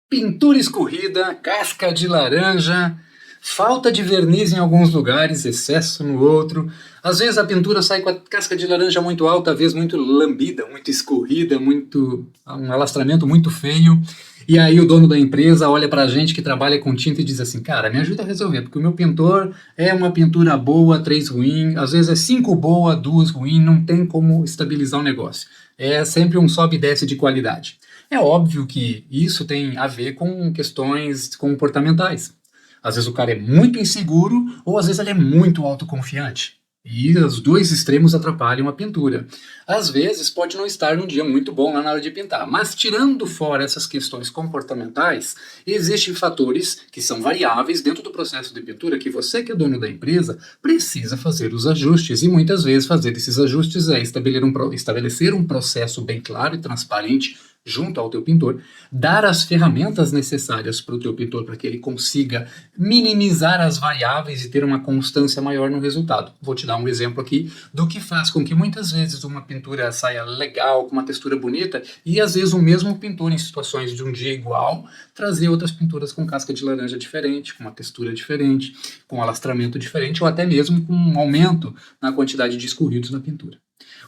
Pintura escorrida, casca de laranja, falta de verniz em alguns lugares, excesso no outro. Às vezes a pintura sai com a casca de laranja muito alta, às vezes muito lambida, muito escorrida, um alastramento muito feio. E aí o dono da empresa olha pra gente que trabalha com tinta e diz assim, cara, me ajuda a resolver, porque o meu pintor é uma pintura boa, 3 ruim, às vezes é 5 boa, 2 ruim, não tem como estabilizar o negócio. É sempre um sobe e desce de qualidade. É óbvio que isso tem a ver com questões comportamentais. Às vezes o cara é muito inseguro ou às vezes ele é muito autoconfiante. E os dois extremos atrapalham a pintura. Às vezes pode não estar num dia muito bom lá na hora de pintar, mas tirando fora essas questões comportamentais, existem fatores que são variáveis dentro do processo de pintura que você, que é dono da empresa, precisa fazer os ajustes. E muitas vezes fazer esses ajustes é estabelecer um processo bem claro e transparente junto ao teu pintor, dar as ferramentas necessárias para o teu pintor para que ele consiga minimizar as variáveis e ter uma constância maior no resultado. Vou te dar um exemplo aqui do que faz com que muitas vezes uma pintura saia legal, com uma textura bonita, e às vezes o mesmo pintor em situações de um dia igual, trazer outras pinturas com casca de laranja diferente, com uma textura diferente, com alastramento diferente, ou até mesmo com um aumento na quantidade de escorridos na pintura.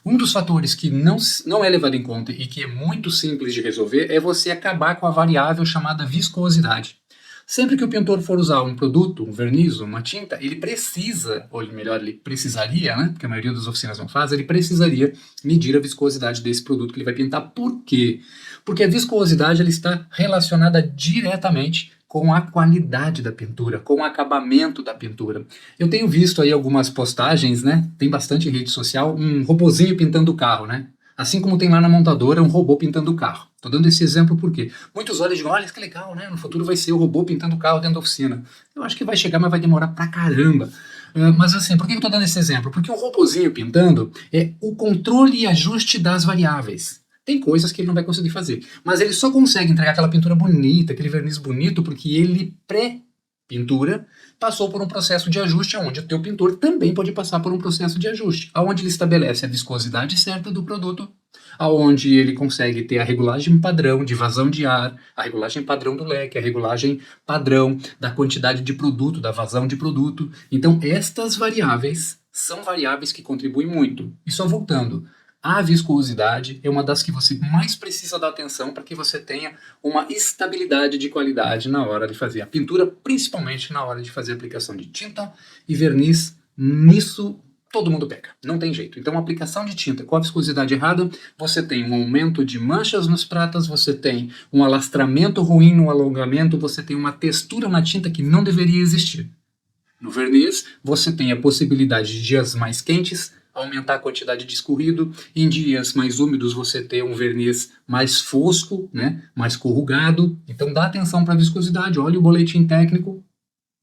Um dos fatores que não é levado em conta e que é muito simples de resolver é você acabar com a variável chamada viscosidade. Sempre que o pintor for usar um produto, um verniz, uma tinta, ele precisa, ou melhor, ele precisaria, né, porque a maioria das oficinas não faz, ele precisaria medir a viscosidade desse produto que ele vai pintar. Por quê? Porque a viscosidade ela está relacionada diretamente com a qualidade da pintura, com o acabamento da pintura. Eu tenho visto aí algumas postagens, né? Tem bastante em rede social, um robozinho pintando o carro, né? Assim como tem lá na montadora um robô pintando o carro. Tô dando esse exemplo porque muitos olham e dizem, olha que legal, né? No futuro vai ser o robô pintando o carro dentro da oficina. Eu acho que vai chegar, mas vai demorar pra caramba. Mas assim, por que eu tô dando esse exemplo? Porque o robozinho pintando é o controle e ajuste das variáveis. Tem coisas que ele não vai conseguir fazer, mas ele só consegue entregar aquela pintura bonita, aquele verniz bonito, porque ele pré-pintura passou por um processo de ajuste, onde o teu pintor também pode passar por um processo de ajuste, onde ele estabelece a viscosidade certa do produto, aonde ele consegue ter a regulagem padrão de vazão de ar, a regulagem padrão do leque, a regulagem padrão da quantidade de produto, da vazão de produto. Então, estas variáveis são variáveis que contribuem muito. E só voltando, a viscosidade é uma das que você mais precisa dar atenção para que você tenha uma estabilidade de qualidade na hora de fazer a pintura, principalmente na hora de fazer a aplicação de tinta e verniz. Nisso todo mundo peca, não tem jeito. Então, a aplicação de tinta com a viscosidade errada, você tem um aumento de manchas nos pratas, você tem um alastramento ruim no alongamento, você tem uma textura na tinta que não deveria existir. No verniz, você tem a possibilidade de dias mais quentes, aumentar a quantidade de escorrido. Em dias mais úmidos você ter um verniz mais fosco, né, mais corrugado. Então dá atenção para a viscosidade, olha o boletim técnico,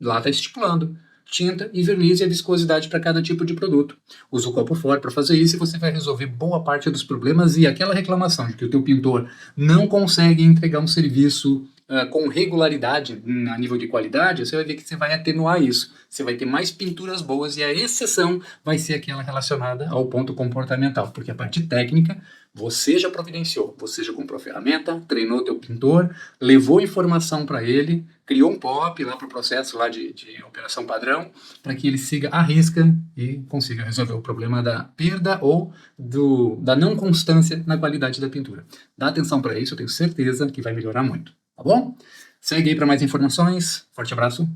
lá está estipulando tinta e verniz e a viscosidade para cada tipo de produto. Usa o copo forte para fazer isso e você vai resolver boa parte dos problemas. E aquela reclamação de que o teu pintor não consegue entregar um serviço com regularidade a nível de qualidade, você vai ver que você vai atenuar isso. Você vai ter mais pinturas boas e a exceção vai ser aquela relacionada ao ponto comportamental, porque a parte técnica você já providenciou, você já comprou a ferramenta, treinou teu pintor, levou informação para ele, criou um POP lá para o processo lá de operação padrão, para que ele siga à risca e consiga resolver o problema da perda ou da não constância na qualidade da pintura. Dá atenção para isso, eu tenho certeza que vai melhorar muito. Tá bom? Segue aí para mais informações. Forte abraço.